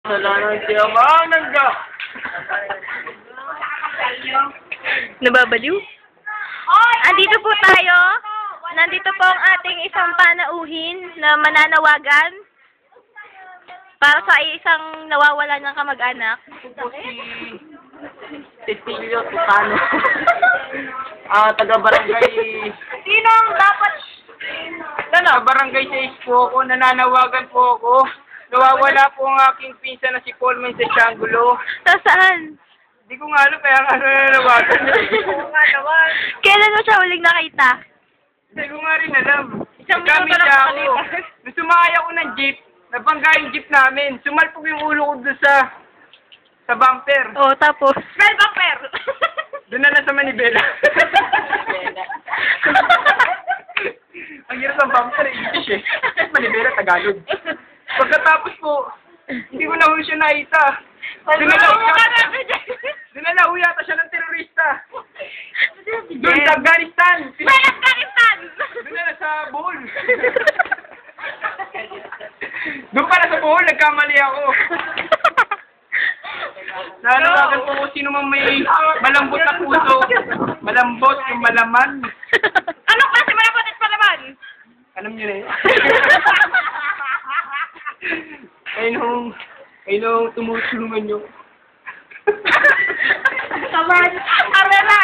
Salamat siya, manangga! Nababaliw? Andito po tayo. Nandito po ang ating isang panauhin na mananawagan para sa isang nawawala ng kamag-anak. Ito po si Cecilio Tutano. Taga-barangay... Sino ang dapat? Taga-barangay 6 po ako. Nananawagan po ako. Nawawala po ang aking pinsan na si Coleman sa Triangulo. Saan? Hindi ko nga alam, kaya nga nananawagan. Oo nga naman. Kailan mo siya uling nakita? Hindi ko nga rin alam. Isang Gamit minuto lang siya ako. nakalipas. Nung sumakay ako ng jeep, nabangga yung jeep namin. Sumalpog yung ulo ko doon sa bumper. Oo, tapos? Well, bumper! Doon na lang sa Manibela. Ang hirap ng bumper, English eh. Manibela, Tagalog. Pagkatapos po, hindi ko na huli siya nakita. Doon na uwi yata siya ng terorista. Doon sa Afghanistan. Afghanistan! Doon na sa Bohol. Doon pala sa Bohol, nagkamali ako. Nanawagan po kung sino mang may malambot na puso. Malambot yung malaman. Anong klase malambot at palaman? Alam niyo na yun. Ay nung tumutulungan niyo. Kaman! Arera!